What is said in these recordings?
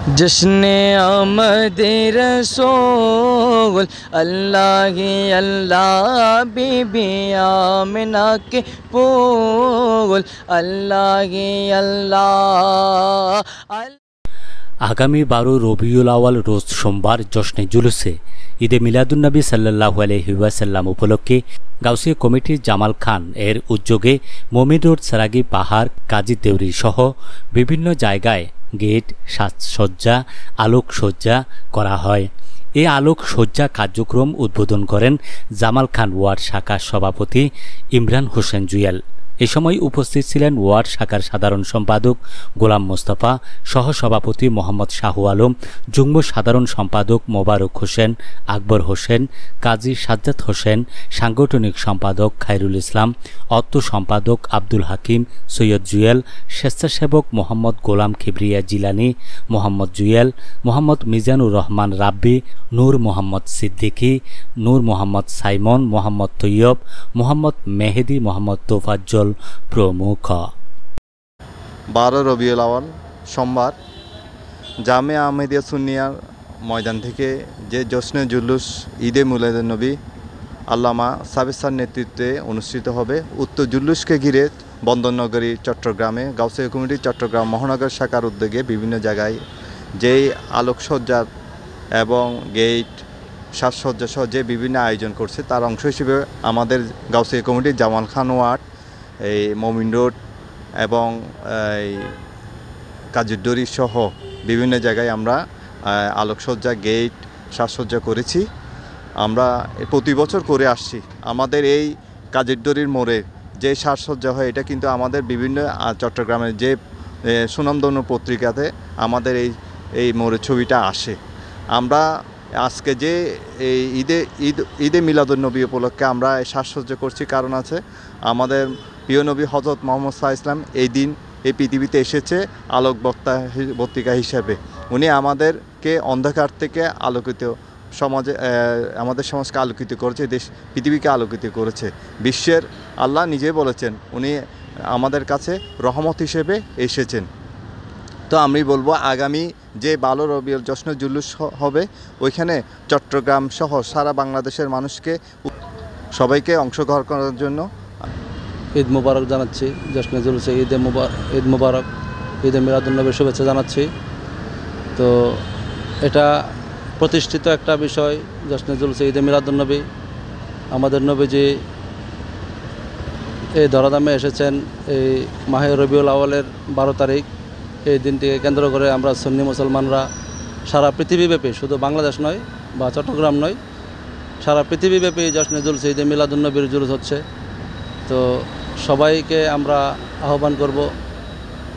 जश्ने आमदे रसूल अल्लाह अल्लाह बीबी आमिना के फूल अल्लाह अल्लाह। आगामी 12 রবিউল আওয়াল রোজ সোমবার জশ্নে জুলুসে ঈদে মিলাদুন্নবী সাল্লাল্লাহু আলাইহি ওয়াসাল্লাম উপলক্ষে গাউসিয়া কমিটির জামাল খান এর উদ্যোগে মোমিন রোড সারাগি পাহাড় কাজী দেউরি সহ বিভিন্ন জায়গায় গেট সাজসজ্জা আলোকসজ্জা করা হয়। এই আলোকসজ্জা কার্যক্রম উদ্বোধন করেন জামাল খান ওয়ার্ড শাখার সভাপতি ইমরান হোসেন জুয়েল। এ সময় উপস্থিত ছিলেন ওয়ার্ড শাখার সাধারণ সম্পাদক গোলাম মোস্তফা, সহসভাপতি মোহাম্মদ শাহু আলম, যুগ্ম সাধারণ সম্পাদক মোবারক হোসেন, আকবর হোসেন, কাজী সাজ্জাদ হোসেন, সাংগঠনিক সম্পাদক খায়রুল ইসলাম, অর্থ সম্পাদক আব্দুল হাকিম, সৈয়দ জুয়েল, স্বেচ্ছাসেবক মোহাম্মদ গোলাম কিবরিয়া জিলানি, মোহাম্মদ জুয়েল, মোহাম্মদ মিজানুর রহমান রাব্বি, নূর মোহাম্মদ সিদ্দিকী, নূর মোহাম্মদ সাইমন, মোহাম্মদ তৈয়ব, মোহাম্মদ মেহেদি, মোহাম্মদ তোফাজ্জল প্রমুখ। 12 রবিউল আওয়াল সোমবার জামিয়া আহমেদিয়া সুন্নিয়ার ময়দান থেকে যে জশ্নে জুলুস ঈদে মিলাদুন্নবী আল্লামা সাবির স্যার নেতৃত্বে অনুষ্ঠিত হবে। উক্ত জুলুসকে ঘিরে বন্দরনগরী চট্টগ্রামে গাউসিয়া কমিটি চট্টগ্রাম মহানগর শাখার উদ্যোগে বিভিন্ন জায়গায় যেই আলোকসজ্জার এবং গেট সাজসজ্জা সহ যে বিভিন্ন আয়োজন করছে তার অংশ হিসেবে আমাদের গাউসিয়া কমিটির জামাল খান ওয়ার্ড, এই মোমিন রোড এবং এই কাজীরদড়ি সহ বিভিন্ন জায়গায় আমরা আলোকসজ্জা গেট সাজসজ্জা করেছি। আমরা প্রতি বছর করে আসছি। আমাদের এই কাজীরদড়ির মোড়ে যে সাজসজ্জা হয় এটা কিন্তু আমাদের বিভিন্ন চট্টগ্রামের যে সুনামধন্য পত্রিকাতে আমাদের এই মোড়ের ছবিটা আসে। আমরা আজকে যে এই ঈদে মিলাদুন্নবী উপলক্ষে আমরা এই সাজসজ্জা করছি কারণ আছে। আমাদের প্রিয় নবী হযরত মুহাম্মদ সাল্লাল্লাহু আলাইহি ওয়াসাল্লাম এই দিন এই পৃথিবীতে এসেছে বক্তিকা হিসাবে। উনি আমাদেরকে অন্ধকার থেকে আলোকিত সমাজে আমাদের সমাজকে আলোকিত করেছে, দেশ পৃথিবীকে আলোকিত করেছে। বিশ্বের আল্লাহ নিজেই বলেছেন উনি আমাদের কাছে রহমত হিসেবে এসেছেন। তো আমি বলবো আগামী যে 12 রবিউল জশ্নে জুলুস হবে ওইখানে চট্টগ্রাম সহ সারা বাংলাদেশের মানুষকে সবাইকে অংশগ্রহণ করার জন্য ঈদ মুবারক জানাচ্ছি। জশ্নে জুলুসে ঈদ মুবারক, ঈদে মিলাদুন্নবীর শুভেচ্ছা জানাচ্ছি। তো এটা প্রতিষ্ঠিত একটা বিষয়। জশ্নে জুলুসে ঈদে মিলাদুন্নবী আমাদের নবীজি এই ধরাধামে এসেছেন এই মাহে রবিউল আওয়ালের 12 তারিখ। এই দিনটিকে কেন্দ্র করে আমরা সুন্নি মুসলমানরা সারা পৃথিবীব্যাপী, শুধু বাংলাদেশ নয় বা চট্টগ্রাম নয়, সারা পৃথিবীব্যাপী জশ্নে জুলুসে ঈদে মিলাদুন্নবীর জুলুস হচ্ছে। তো সবাইকে আমরা আহ্বান করব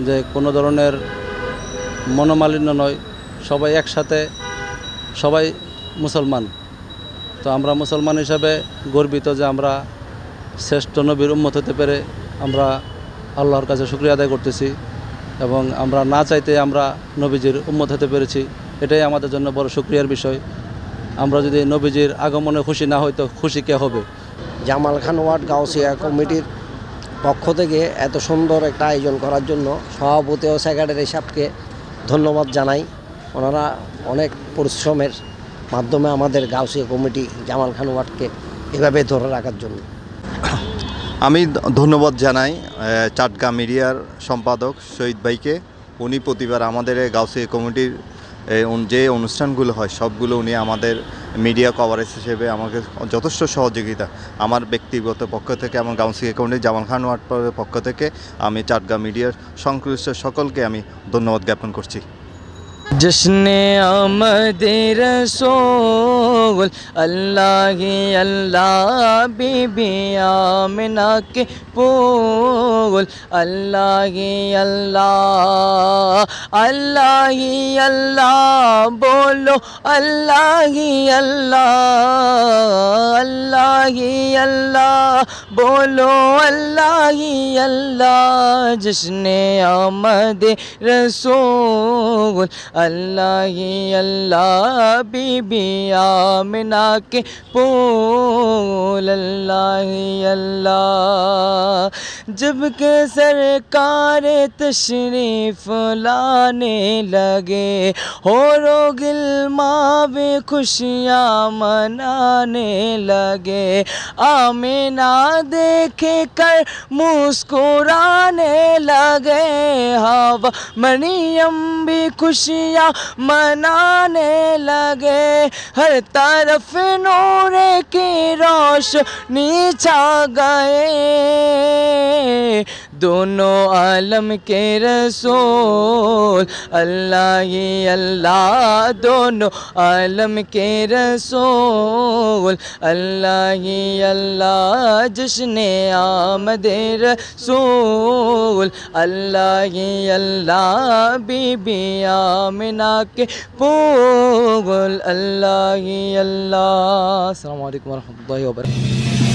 যে কোনো ধরনের মনোমালিন্য নয়, সবাই একসাথে, সবাই মুসলমান। তো আমরা মুসলমান হিসাবে গর্বিত যে আমরা শ্রেষ্ঠ নবীর উম্মত হতে পেরে আমরা আল্লাহর কাছে শুকরিয়া আদায় করতেছি এবং আমরা না চাইতে আমরা নবীজির উম্মত হতে পেরেছি, এটাই আমাদের জন্য বড় শুকরিয়ার বিষয়। আমরা যদি নবীজির আগমনে খুশি না হই তো খুশি কে হবে? জামাল খান ওয়ার্ড গাউসিয়া কমিটির পক্ষ থেকে এত সুন্দর একটা আয়োজন করার জন্য সভাপতি ও সেক্রেটারি সাহেবকে ধন্যবাদ জানাই। ওনারা অনেক পরিশ্রমের মাধ্যমে আমাদের গাউসিয়া কমিটি জামাল খান ওয়ার্ডকে এভাবে ধরে রাখার জন্য। আমি ধন্যবাদ জানাই চাটগাঁ মিডিয়ার সম্পাদক শহীদ ভাইকে। উনি প্রতিবার আমাদের গাউসিয়া কমিটির যে অনুষ্ঠানগুলো হয় সবগুলো উনি আমাদের মিডিয়া কভারেজ হিসেবে আমাকে যথেষ্ট সহযোগিতা, আমার ব্যক্তিগত পক্ষ থেকে এবং গাউসিয়া কমিটির জামাল খান ওয়ার্ডের পক্ষ থেকে আমি চাটগাঁ মিডিয়ার সংশ্লিষ্ট সকলকে আমি ধন্যবাদ জ্ঞাপন করছি। जश्ने आमदे रसूल अल्लाह अल्लाह बीबी आमिना के फूल अल्लाह अल्लाह अल्लाह अल्लाह बोलो अल्लाह अल्लाह अल्लाह अल्लाह बोलो अल्लाह अल्लाह। जश्ने आमदे रसूल अल्लाह ही अल्लाह बीबी आमिना के फूल अल्लाह ही अल्लाह। जब के सरकार तशरीफ लाने लगे होरो गिलमा भी खुशियाँ मनाने लगे। आमिना देखे कर मुस्कुराने लगे, हवा मरियम भी खुशियाँ मनाने लगे। हर तरफ नूर की रोशनी छा गए, दोनों आलम के रसूल अल्लाह ही अल्लाह, दोनों आलम के रसूल अल्लाह ही अल्लाह। जश्ने आमदे रसूल अल्लाह ही अल्लाह, बीबी आमिना के फूल अल्लाह ही अल्लाह। अस्सलामु अलैकुम वरहमतुल्लाहि वबरकातुहू।